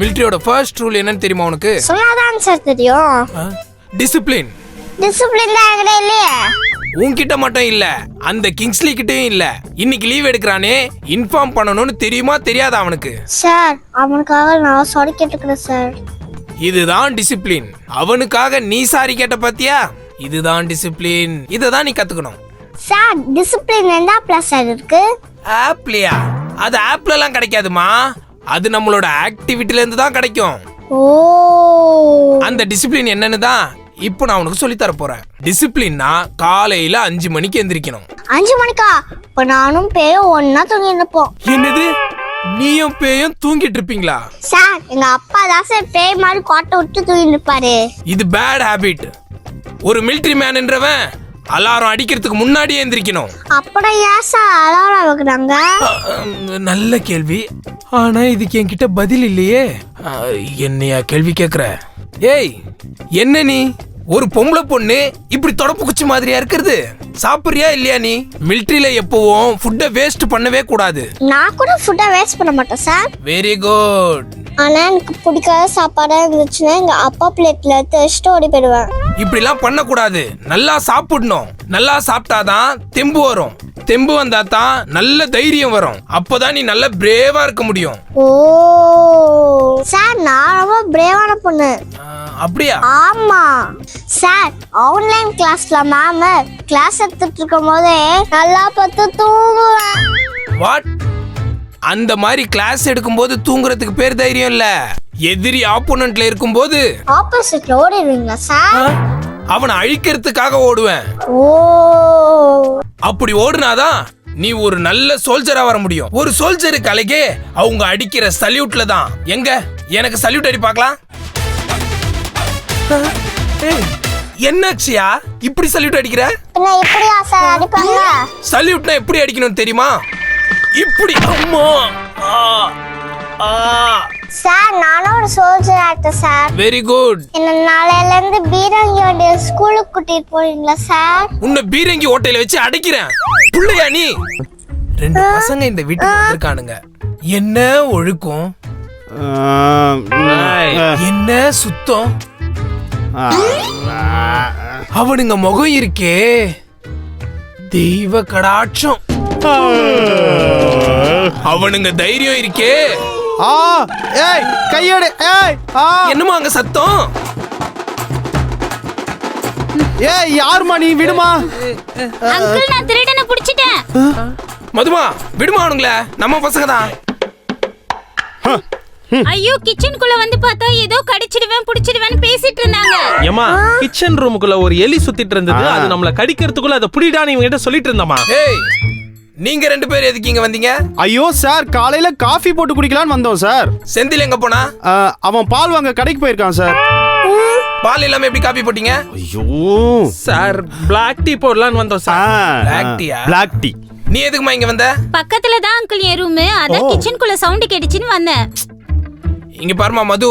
மிலிட்டரியோட first rule என்னன்னு தெரியுமா உனக்கு? சொன்னாதான் சார் தெரியும். டிசிப்ளின். டிசிப்ளின் தான் என்கிட்ட இல்லையே. உன்கிட்ட மட்டும் இல்ல, அந்த கிங்ஸ்லி கிட்டயும் இல்ல. இன்னைக்கு லீவ் எடுக்கிறானே, இன்ஃபார்ம் பண்ணணும்னு தெரியுமா தெரியாதா அவனுக்கு? சார் அவனுக்காக நான் சாரி கேட்டுக்கிறேன் சார். இதுதான் டிசிப்ளின். அவனுக்காக நீ சாரி கேட்ட பாத்தியா? இதுதான் டிசிப்ளின். இததான் நீ கத்துக்கணும். சார் டிசிப்ளின் எந்த ஆப்ல சார் இருக்கு? ஆப்லயா? அது ஆப்ல எல்லாம் கிடைக்காதுமா. அது நம்மளோட ஆக்டிவிட்டில இருந்து தான் கிடைக்கும். ஓ, அந்த டிசிப்ளின் என்னன்னு தான் இப்போ நான் உனக்கு சொல்லி தர போறேன். டிசிப்ளின்னா காலையில 5 மணிக்கு எந்திரிக்கணும். 5 மணிக்கா? இப்ப நானும் பேயும் ஒன்னா தூங்கிட்டு இருப்போம். என்னது, நீயும் பேயும் தூங்கிட்டு இருப்பீங்களா? சார் எங்க அப்பா தான் சார் பேய் மாதிரி கோட்டை விட்டு தூங்கிட்டு இருப்பாரு. இது பேட் ஹாபிட். ஒரு மிலிட்டரி மேன்ன்றவன் அலாரம் அடிக்கிறதுக்கு முன்னாடியே எந்திரிக்கணும். அப்புறம் ஏன் சார் அலாரம் வைக்கிறாங்க? நல்ல கேள்வி. ஆனா இதுக்கு என்கிட்ட பதில் இல்லையே. என்னையா கேள்வி கேக்குற? ஏய், என்ன நீ ஒரு பொம்பளை பொண்ணு இப்படி தொடப்பு குச்சி மாதிரியா இருக்கிறது? சாப்பிடுறியா இல்லையா? நீ மிலிட்டரியில எப்பவும் ஃபுட்டை வேஸ்ட் பண்ணவே கூடாது. நான் கூட ஃபுட்டை வேஸ்ட் பண்ண மாட்டேன் சார். Very good. ஆனா எனக்கு பிடிக்காத சாப்பாடா இருந்துச்சுன்னா எங்க அப்பா பிளேட்ல எடுத்து வச்சுட்டு ஓடி போயிடுவேன். இப்படிலாம் பண்ணக்கூடாது. நல்லா சாப்பிடணும். நல்லா சாப்பிட்டாதான் தெம்பு வரும். தெம்பு வந்தா தான் நல்ல தைரியம் வரும். அப்போதான் நீ நல்ல பிரேவா இருக்க முடியும். ஓ சார், நான் ரொம்ப பிரேவான பொண்ணு. அப்படியா? ஆமா சார். ஆன்லைன் கிளாஸ்ல மேம் கிளாஸ் எடுத்துட்டு இருக்கும் போதே நல்லா பார்த்து தூங்குவேன். வாட்? அந்த மாதிரி கிளாஸ் எடுக்கும்போது தூங்குறதுக்கு பேர் தைரியம் இல்ல. எதிரி ஆப்போனன்ட்ல இருக்கும்போது ஆப்போசிட்ல ஓடிடுவீங்களா சார்? அவனை அழிக்கிறதுக்காக ஓடுவேன். ஓ, அப்படி ஓடுனாதான் நீ ஒரு நல்ல சோல்ஜரா வர முடியும். ஒரு சோல்ஜருக்கு அழகே அவங்க அடிக்கிற சல்யூட்ல தான். எங்க எனக்கு சல்யூட் அடி பார்க்கலாம். என்னாச்சியா இப்படி சல்யூட் அடிக்கிற? எப்படியா சார் அடிப்பாங்க? சல்யூட்னா எப்படி அடிக்கணும் தெரியுமா? இப்படி. அம்மா. சார் நானும் ஒரு soldier actor sir. Very good. என்ன நாளையில இருந்து பீரங்கியோட ஸ்கூலுக்கு கூட்டிட்டு போறீங்களா சார்? உன்னை பீரங்கி ஓட்டையில வச்சு அடிக்கிறேன். புள்ளையா நீ? 2 பசங்க இந்த வீட்டுக்கு வந்திருக்கானுங்க. என்ன ஒழுக்கம், என்ன சுத்தம். அவனுங்க முகம் இருக்கே தெய்வ கடாட்சம். அவனுங்க தைரியம் இருக்கே. ஏய் கையெடு. ஏய் என்னமா அங்க சத்தம்? ஏய் யாருமா நீ? விடுமா. அங்கிள் நான் திருடனை புடிச்சிட்டேன். மதுமா விடுமா, அவனுங்கள நம்ம பசங்க தான். ஐயோ, கிச்சனுக்குள்ள வந்து பார்த்தா ஏதோ கடிச்சிடுவேன் புடிச்சிடுவேன்னு பேசிட்டு இருந்தாங்க. ஏமா, கிச்சன் ரூமுக்குள்ள ஒரு எலி சுத்திட்டு இருந்தது. அது நம்மள கடிக்கிறதுக்குள்ள அதை புடிடான்னு இவங்க கிட்ட சொல்லிட்டு இருந்தமா. ஏய், நீங்க 2 பேர் எதுக்கு இங்க வந்தீங்க? ஐயோ சார், காலையில காஃபி போட்டு குடிக்கலாம்னு வந்தோம் சார். செந்தில் எங்க போனா? அவன் பால் வாங்க கடைக்கு போயிருக்கான் சார். பால் இல்லாம எப்படி காபி போட்டீங்க? ஐயோ சார், பிளாக் டீ போடலான்னு வந்தோம் சார். Black tea. நீ எதுக்குமா இங்க வந்த? பக்கத்துல தான் அங்கிள் என் ரூம். அதான் கிச்சனுக்குள்ள சவுண்ட் கேட்டுச்சுன்னு வந்தேன். இங்க பாருமா மது,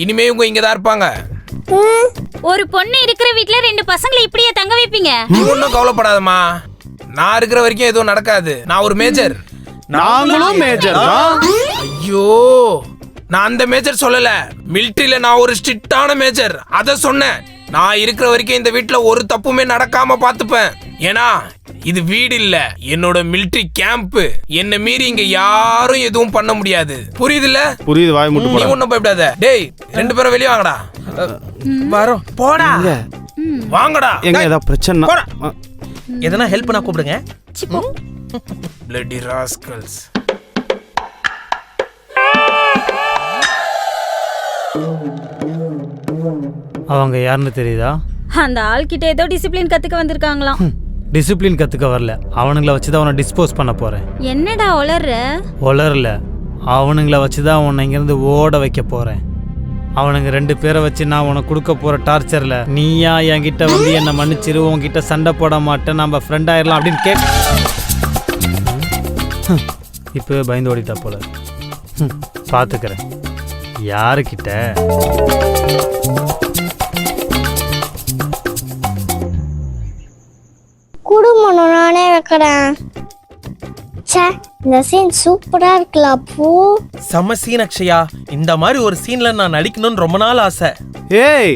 இனிமே இவங்க இங்க தான் இருப்பாங்க. ஒரு பொண்ணு இருக்கிற வீட்ல 2 பசங்களை இப்படியே தங்க வைப்பீங்க? நீ ஒன்னும் கவலைப்படாதமா. நான் இருக்கிற வரைக்கும் எதுவும் நடக்காது. நான் ஒரு மேஜர். நாங்களும் மேஜர் தான். ஐயோ, நான் அந்த மேஜர் சொல்லல. மிலிட்டரியில நான் ஒரு ஸ்ட்ரிக்டான மேஜர். அத சொன்னேன். நான் இருக்கிற வரைக்கும் இந்த வீட்டுல ஒரு தப்புமே நடக்காம பாத்துப்பேன். ஏன்னா இது வீடு இல்ல, என்னோட மிலிட்டரி கேம்ப். என்ன மீறி இங்க யாரும் எதுவும் பண்ண முடியாது. புரியுதுல்ல? புரியுது. வாய் முட்டு நீ ஒண்ணும் பயப்படாத. டேய் 2 பேரும் வெளியே வாங்கடா. வரோம். போடா. வாங்கடா. எங்க ஏதாவது பிரச்சனை? எதனா ஹெல்ப் பண்ணா கூப்பிடுங்க. Bloody rascals. அவங்க யாருன்னு தெரியுதா? அந்த ஆள் கிட்ட ஏதோ டிசிப்ளின் கத்துக்க வந்திருக்காங்களாம். டிசிப்ளின் கத்துக்க வரல, அவனுங்களை வச்சுதான் அவனை டிஸ்போஸ் பண்ண போறேன். என்னடா ஒளரல, அவனுங்களை வச்சுதான் உன்னை இங்கிருந்து ஓட வைக்க போறேன். அவனுங்க 2 பேரை வச்சு நான் உனக்கு கொடுக்க போற டார்ச்சர்ல நீயா என்கிட்ட வந்து என்ன மன்னிச்சிரு, உன்கிட்ட சண்டை போட மாட்டேன், நம்ம ஃப்ரெண்ட் ஆயிடலாம் அப்படின்னு இப்பவே பயந்து ஓடிட்டா போல. பாத்துக்கிறேன் யாருக்கிட்ட. குடும்பம் நானே வைக்கிறேன். இந்த சீன் சூப்பரா இருக்குல்ல அப்பு. செம சீன் அக்ஷயா. இந்த மாதிரி ஒரு சீன்ல நான் நடிக்கணும்னு ரொம்ப நாள் ஆசை. ஏய்,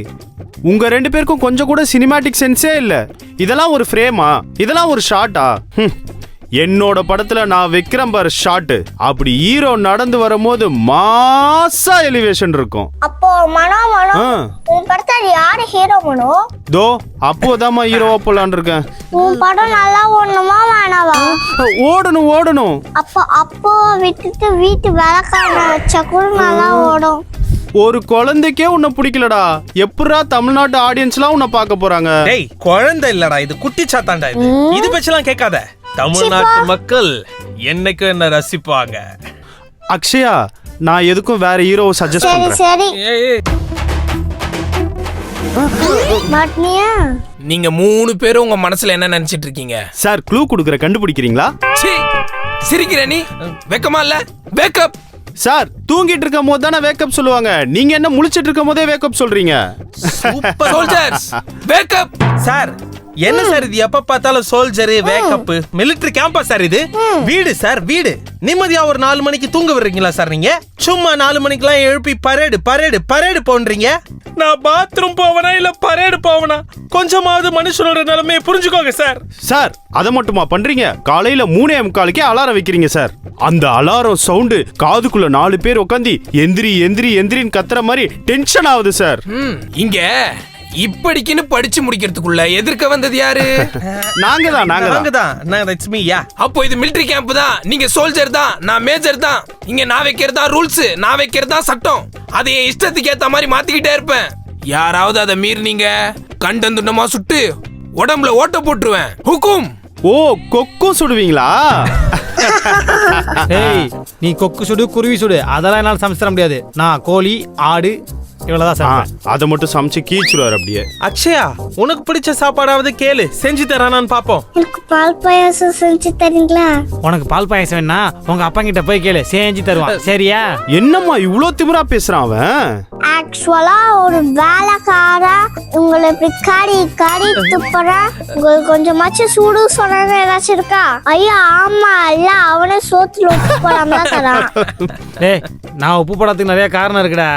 உங்க 2 பேருக்கும் கொஞ்சம் கூட சினிமாட்டிக் சென்ஸே இல்ல. இதெல்லாம் ஒரு ஃப்ரேமா? இதெல்லாம் ஒரு ஷாட்டா? என்னோட படத்துல நான் விக்ரம் பார் ஷாட். அப்படி ஹீரோ நடந்து வரும்போது மாசா எலிவேஷன் இருக்கும். அப்போ மனோ உன் படத்துல யாரு ஹீரோ மனோ? தோ அப்போதாம்மா ஹீரோவா போலான் இருக்கேன். உன் படம் நல்லா ஓடணுமா வேணாவா? ஓடணும். அப்போ விட்டுட்டு வீட்டு வேலைக்காரனை வச்சா கூட நல்லா ஓடும். ஒரு குழந்தைக்கே உன்னை பிடிக்கலடா, எப்படா தமிழ்நாட்டு ஆடியன்ஸ்லாம் உன்னை பார்க்க போறாங்க? டேய், குழந்தை இல்லடா இது, குட்டி சாத்தாண்டா இது. இது பச்சலாம் கேட்காத. தமிழ்நாட்டு மக்கள் என்னைக்கு என்ன ரசிப்பாங்க. அக்ஷயா, நான் எதுக்கும் வேற ஹீரோவை சஜஸ்ட் பண்றேன். சரி ஏய், மாட்னியா? நீங்க 3 பேரும் உங்க மனசுல என்ன நினைச்சிட்டு இருக்கீங்க? சார், க்ளூ கொடுக்குற கண்டுபிடிக்கிறீங்களா? சீ, சிரிக்கிற நீ? வெக்கமா இல்ல? வேக்கப். சார், தூங்கிட்டு இருக்கும் போது தானே வேக்கப் சொல்லுவாங்க. நீங்க என்ன முழிச்சிட்டு இருக்கும் போதே வேக்கப் சொல்றீங்க? Super soldiers wake up. சார், என்ன சார் இது? எப்ப பார்த்தாலும் soldier wake up. Military CAMPA sir இது? வீடு சார், வீடு. நிம்மதியா ஒரு 4 மணிக்கு தூங்க விடுறீங்களா சார் நீங்க? சும்மா 4 மணிக்கெல்லாம் எழுப்பி பரேடு போன்றீங்க. நான் பாத்ரூம் போவனா இல்ல பரேடு போவனா? கொஞ்சமாவது மனுஷனோட நிலைமையை புரிஞ்சுக்கோங்க சார். சார், அதை மட்டுமா பண்றீங்க? காலையில 3:45 அலாரம் வைக்கிறீங்க சார். அந்த அலாரம் சவுண்டு காதுக்குள்ள 4 பேர் உட்காந்து எந்திரின்னு கத்துற மாதிரி டென்ஷன் ஆகுது சார். இங்க இப்படிக்குன்னு படிச்சு முடிக்கிறதுக்குள்ள எதிர்க்க வந்தது யாரு? நாங்க தான். That's me, yeah. அப்போ இது மிலிட்டரி கேம்ப் தான். நீங்க சோல்ஜர் தான், நான் மேஜர் தான். இங்க நான் வைக்கிறதா ரூல்ஸ், நான் வைக்கிறதா சட்டம். அதை என் இஷ்டத்துக்கு ஏத்த மாதிரி மாத்திக்கிட்டே இருப்பேன். யாராவது அதை மீறினீங்க கண்டந்துண்டமா சுட்டு உடம்புல ஓட்ட போட்டுருவேன். ஹுக்கும். ஓ, கொக்கும் சுடுவீங்களா? ஏய், நீ கொக்கு சுடு குருவி சுடு அதெல்லாம் என்னால சமைச்சு தர முடியாது. நான் கோழி ஆடு இவ்வளவுதான் சார். அதை மட்டும் சமைச்சு கீச்சுருவார் அப்படியே. அக்ஷயா, உனக்கு பிடிச்ச சாப்பாடாவது கேளு, செஞ்சு தரானான்னு பாப்போம். எனக்கு பால் பாயாசம் செஞ்சு தரீங்களா? உனக்கு பால் பாயசம் வேணா உங்க அப்பா கிட்ட போய் கேளு, செஞ்சு தருவான். சரியா? என்னம்மா இவ்ளோ திமிரா பேசுறான் அவன்? ஆக்சுவலா ஒரு வேலைக்காரா உங்களை இப்படி காடி துப்புறா. உங்களுக்கு கொஞ்சமாச்சும் சூடு சொன்னாங்க ஏதாச்சும் இருக்கா? ஐயா ஆமா இல்ல, அவனே சோத்துல உப்பு போடாம தான் தரான். டேய், நான் உப்பு போடாததுக்கு நிறைய காரணம் இருக்குடா.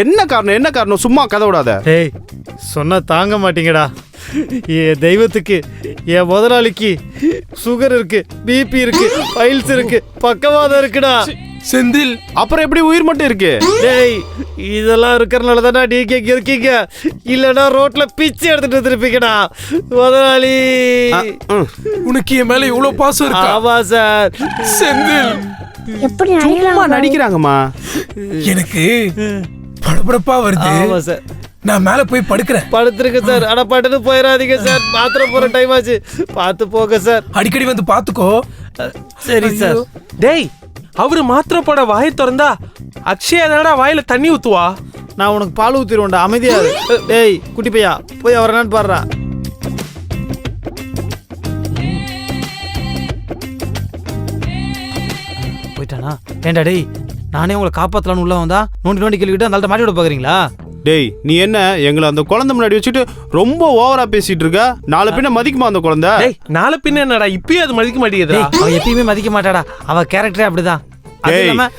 என்ன காரணம்? சும்மா கதை விடாத. டேய், சொன்னா தாங்க மாட்டீங்கடா. என் தெய்வத்துக்கு, என் முதலாளிக்கு சுகர் இருக்கு, பிபி இருக்கு, பைல்ஸ் இருக்கு, பக்கவாதம் இருக்குடா. செந்தில், அப்புறம் எப்படி உயிர் மட்டும் இருக்கு? டேய், இதெல்லாம் இருக்கிறனால தானே நீங்க இங்க இருக்கீங்க. இல்லனா ரோட்ல பிச்சை எடுத்துட்டு வந்திருப்பீங்கடா. முதலாளி, உனக்கு என் மேல இவ்வளவு பாசம் இருக்கா? ஆமா சார். செந்தில், எப்படி சும்மா நடிக்கிறாங்கம்மா. எனக்கு படபடப்பா வருது. ஆமா சார். நான் மேல போய் படுக்கிறேன். படுத்துருங்க சார். ஆனா படுத்து போயிடாதீங்க சார். பாத்திரம் போற டைம் ஆச்சு. பார்த்து போங்க சார். அடிக்கடி வந்து பாத்துக்கோ. சரி சார். டேய், அவரு மாத்திரை போட வாயை திறந்தா அக்ஷயா தானடா வாயில தண்ணி ஊத்துவா. நான் உனக்கு பால் ஊத்திடுவேன்டா, அமைதியா இரு. டேய் குட்டி பையா, போய் அவர் என்னன்னு பாடுறா. போயிட்டானா? ஏண்டா டேய், நானே உங்களை காப்பாத்தலான்னு உள்ள வந்தா நோண்டி கேள்விக்கிட்டு அந்த மாட்டி விட பாக்குறீங்களா? டேய், நீ என்ன எங்களை அந்த குழந்தை முன்னாடி வச்சுட்டு ரொம்ப ஓவரா பேசிட்டு இருக்க? நாளை பின்ன மதிக்குமா அந்த குழந்தை? டேய், நாளை பின்ன என்னடா இப்பயே அது மதிக்க மாட்டேங்குதா? அவ எப்பயுமே மதிக்க மாட்டாடா. அவ கேரக்டரே அப்படிதான்.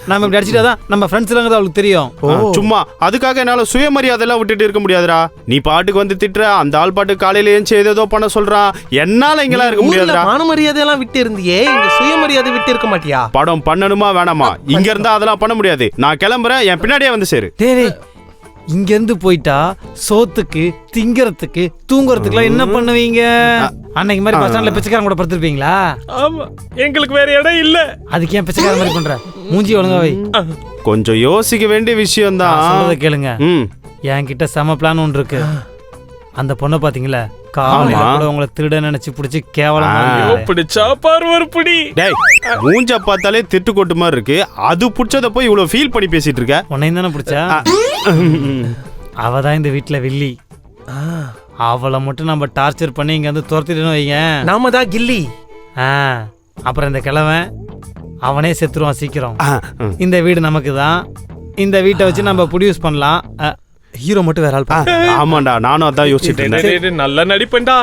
நம்ம இப்படி அடிச்சுட்டாதான் நம்ம ஃப்ரெண்ட்ஸ் எல்லாம் அவளுக்கு தெரியும். சும்மா அதுக்காக என்னால சுயமரியாதை எல்லாம் விட்டுட்டு இருக்க முடியாதுடா. நீ பாட்டுக்கு வந்து திட்டுற, அந்த ஆள் பாட்டு காலையில ஏஞ்சி ஏதோ பண்ண சொல்றான். என்னால இங்கெல்லாம் இருக்க முடியாதுடா. மான மரியாதை எல்லாம் விட்டு இருந்தியே, இந்த சுயமரியாதை விட்டு இருக்க மாட்டியா? படம் பண்ணணுமா வேணாமா? இங்க இருந்தா அதெல்லாம் பண்ண முடியாது. நான் கிளம்புறேன், என் பின்னாடியே வந்து சேரு. டேய், இங்க இருந்து போயிட்டா சோத்துக்கு திங்கறதுக்கு தூங்குறதுக்குலாம் என்ன பண்ணுவீங்க? அன்னைக்கு மாதிரி பஸ் ஸ்டாண்ட்ல பிச்சைக்காரன் கூட படுத்திருப்பீங்களா? ஆமா, எங்களுக்கு வேற இடம் இல்ல. அதுக்கு ஏன் பிச்சைக்கார மாதிரி பண்ற? மூஞ்சி ஒழுங்கா வை. கொஞ்சம் யோசிக்க வேண்டிய விஷயம் தான். சொல்றத கேளுங்க. என்கிட்ட செம பிளான் ஒன்று இருக்கு. அந்த பொண்ணை பாத்தீங்களா, காலையில கூட உங்களை திருட நினைச்சு பிடிச்சி கேவலமா பிடிச்சா பார்வர் புடி. டேய், மூஞ்ச பார்த்தாலே திட்டு கொட்டு மாதிரி இருக்கு. அது பிடிச்சத போய் இவ்வளவு ஃபீல் பண்ணி பேசிட்டு இருக்க. உன்னையும் தானே பிடிச்சா? அவதான் இந்த வீட்டுல வில்லி. அவளை மட்டும் நம்ம டார்ச்சர் பண்ணி இங்க வந்து துரத்திட்டு வைங்க, நாம தான் கில்லி. அப்புறம் இந்த கிழவன் அவனே செத்துருவான் சீக்கிரம். இந்த வீடு நமக்கு தான். இந்த வீட்டை வச்சு நம்ம ப்ரொடியூஸ் பண்ணலாம். ஹீரோ மட்டும் வேற ஆள் ஆமாண்டா, நானும் அதான் யோசிச்சுட்டு இருந்தேன். நல்ல நடிப்பேன்டா.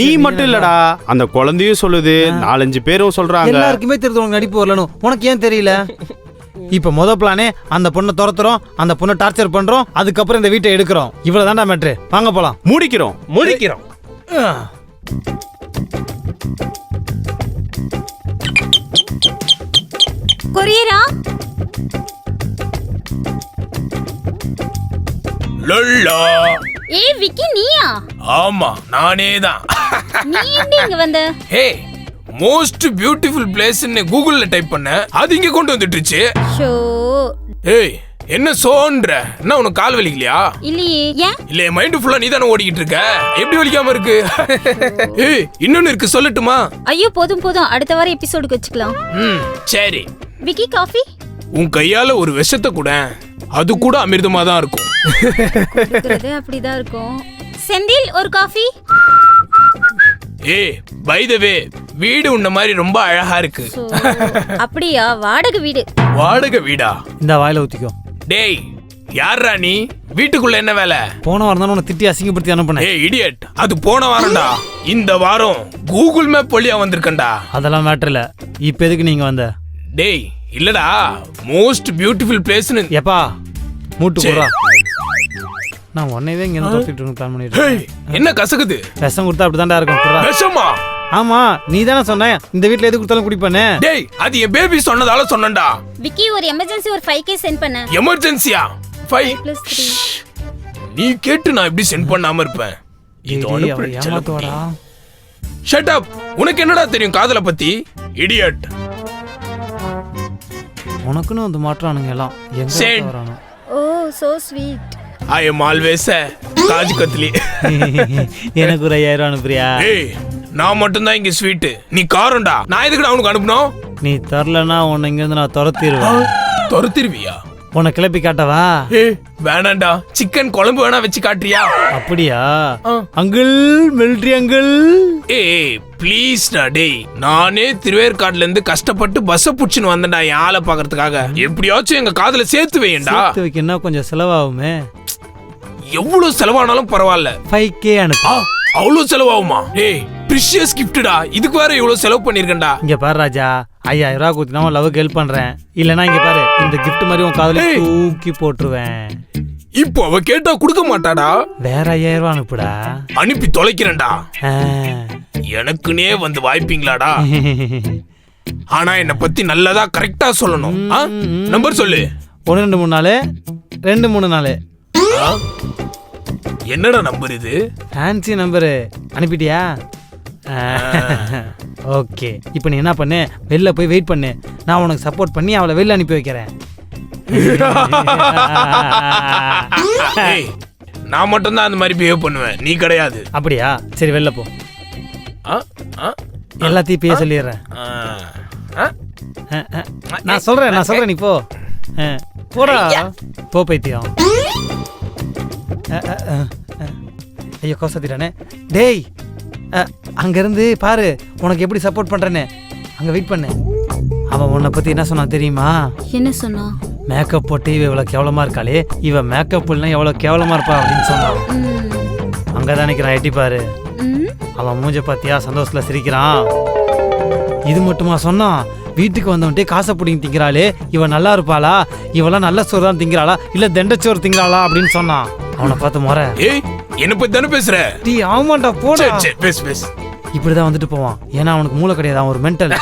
நீ மட்டும் இல்லடா, அந்த குழந்தையும் சொல்லுது, 4-5 பேரும் சொல்றாங்க. எல்லாருக்குமே தெரிஞ்சு உனக்கு நடிப்பு வரலணும், உனக்கு ஏன் தெரியல? இப்ப முத பிளானே அந்த பொண்ணை துரத்துறோம், அந்த பொண்ணை டார்ச்சர் பண்றோம், அதுக்கப்புறம் இந்த வீட்டை எடுக்கிறோம். இவ்வளவுதான்டா மேட்ரு. வாங்க போலாம். முடிக்கிறோம். கொரியரா? லொல்லா. ஏய் விக்கி, நீயா? ஆமா, நானே தான். நீ எப்படி இங்க வந்த? ஹே, மோஸ்ட் பியூட்டிஃபுல் பிளேஸ்னு கூகுள்ல டைப் பண்ண, அது இங்க கொண்டு வந்துட்டுச்சு. ஷோ. ஏய், என்ன சோன்ற? என்ன உனக்கு கால் வலிக்கலையா? இல்லையே. ஏன்? இல்ல, மைண்ட் ஃபுல்லா நீ தானே ஓடிக்கிட்டு இருக்க. எப்படி வலிக்காம இருக்கு? ஏய், இன்னொன்னு இருக்கு, சொல்லட்டுமா? ஐயோ போதும் போதும், அடுத்த வாரம் எபிசோடுக்கு வச்சுக்கலாம். சரி. விக்கி காஃபி? உன் கையால ஒரு விஷத்தை கூட, அது கூட அமிர்தமா தான் இருக்கும். அப்படிதான் இருக்கும். செந்தில் ஒரு காஃபி? ஏய், பை தி வே, வீடு உன்ன மாதிரி ரொம்ப அழகா இருக்கு. அப்படியா? வாடகை வீடு. வாடகை வீடா? இந்த வாயில ஊத்திக்கோ. டேய், யாரா நீ? வீட்டுக்குள்ள என்ன வேலை? போன வாரம் தானே உன்னை திட்டி அசிங்கப்படுத்தி அனுப்புனேன். ஏய் இடியட், அது போன வாரம்டா. இந்த வாரம் கூகுள் மேப் வழியா வந்திருக்கேன்டா. அதெல்லாம் மேட்டர் இல்ல. இப்ப எதுக்கு நீங்க வந்த? டேய், இல்லடா, மோஸ்ட் பியூட்டிஃபுல் பிளேஸ்னு. எப்பா மூட்டு போடுறா. நான் உன்னையவே இங்க இருந்து துரத்திட்டு பிளான் பண்ணிட்டு ஏய், என்ன கசக்குது? விஷம் கொடுத்தா அப்படிதான்டா இருக்கும். குடுறா. விஷமா? ஆமா, நீ தானே சொன்ன இந்த வீட்ல எது கொடுத்தாலும் குடிப்பேன்னு. டேய், அது என் பேபி சொன்னதால சொன்னேன்டா. விக்கி ஒரு எமர்ஜென்சி ஒரு 5K சென்ட் பண்ண. எமர்ஜென்சியா? 5+3. நீ கேட்டு நான் எப்படி சென்ட் பண்ணாம இருப்பேன்? இது ஏய், அவ ஏமாத்துவாடா. Shut up. உனக்கு என்னடா தெரியும் காதல பத்தி? இடியட். உனக்குன்னு வந்து மாற்றானுங்க எல்லாம். எங்க Send. வரானோ. Oh so sweet. I am always kaju katli. எனக்கு ஒரு 5000 அனுப்புறியா? ஏய், நான் மட்டும் தான் இங்க ஸ்வீட், நீ காரம்டா. நான் எதுக்கு அவனுக்கு அனுப்பணும்? நீ தரலனா உன்னை இங்க இருந்து நான் துரத்திடுவேன். துரத்திருவியா? உன்னை கிளப்பி காட்டவா? ஏய், வேணாண்டா. சிக்கன் குழம்பு வேணா வச்சு காட்டுறியா? அப்படியா? Uncle, military uncle. ஏய் ப்ளீஸ்டா. டேய், நானே திருவேற்காடுல இருந்து கஷ்டப்பட்டு பஸ் புடிச்சுன்னு வந்தேன்டா என் ஆளை பாக்குறதுக்காக. எப்படியாச்சும் எங்க காதுல சேர்த்து வையண்டா. சேர்த்து வைக்கன்னா கொஞ்சம் செலவாகுமே. எவ்வளவு செலவானாலும் பரவாயில்ல. 5K அனுப்பு. அவ்வளவு செலவாகுமா? ஏய், பிரிஷியஸ் கிஃப்ட்டா, இதுக்கு வேற இவ்வளவு செலவு பண்ணிருக்கேன்டா. இங்க பாரு ராஜா, 5000 ரூபா கொடுத்து நான் லவ்க்கு ஹெல்ப் பண்றேன். இல்லனா இங்க பாரு, இந்த கிஃப்ட் மாதிரி உன் காதுல தூக்கி போட்டுருவேன். இப்போ அவ கேட்டா கொடுக்க மாட்டாடா. வேற 5000 ரூபா அனுப்புடா. அனுப்பி தொலைக்கிறேன்டா. எனக்குனே வந்து வாய்ப்பீங்களாடா? ஆனா என்ன பத்தி நல்லதா கரெக்டா சொல்லணும். நம்பர் சொல்லு. 1 2 3 4 2 3 4. என்னடா நம்பர் இது? Fancy number. அனுப்பிட்டியா? ஓகே. இப்போ நீ என்ன பண்ணு, வெளில போய் வெயிட் பண்ணு. நான் உனக்கு சப்போர்ட் பண்ணி அவளை வெளில அனுப்பி வைக்கிறேன். ஏய், நான் மட்டும் தான் அந்த மாதிரி பிஹேவ் பண்ணுவேன், நீ கிடையாது. அப்படியா? சரி, வெளில போ. எல்லாத்தையும் இப்பயே சொல்லிடுறேன். நான் சொல்றேன் நீ போ. போடா, போ பைத்தியம். ஐயோ கோசத்திட்டானே. டேய், அங்க இருந்து பாரு உனக்கு எப்படி சப்போர்ட் பண்றேன்னு. அங்க வெயிட் பண்ணு. அவன் உன்னை பத்தி என்ன சொன்னா தெரியுமா? என்ன சொன்னா? மேக்கப் போட்டு இவ இவ்வளவு கேவலமா இருக்காளே, இவ மேக்கப் இல்லைன்னா எவ்வளவு கேவலமா இருப்பா அப்படின்னு சொன்னான். அங்கதான் நினைக்கிறான், எட்டி பாரு. அவன் மூஞ்ச பாத்தியா, சந்தோஷத்துல சிரிக்கிறான். இது மட்டுமா சொன்னான்? வீட்டுக்கு வந்தவன்ட்டே காசை பிடிங்கி திங்கிறாளே, இவ நல்லா இருப்பாளா, இவெல்லாம் நல்ல சோறு தான் திங்கிறாளா இல்ல தண்டச்சோறு திங்கிறாளா அப்படின்னு சொன்னான். அவனை பார்த்து முறை. ஏய், என்ன பத்தி தானே பேசுற? டீ ஆமாண்டா, போடா. பேசு. இப்படிதான் வந்துட்டு போவான். ஏன்னா அவனுக்கு மூளை கிடையாது, அவன் ஒரு மென்டல்.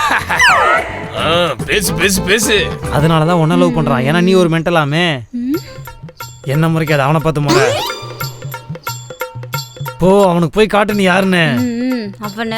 பேசு. அதனாலதான் உன்ன லவ் பண்றான். ஏன்னா நீ ஒரு மென்டலாமே. என்ன முறைக்காது, அவனை பார்த்து முறை. போ, அவனுக்கு போய் காட்டு நீ யாருன்னு. அவன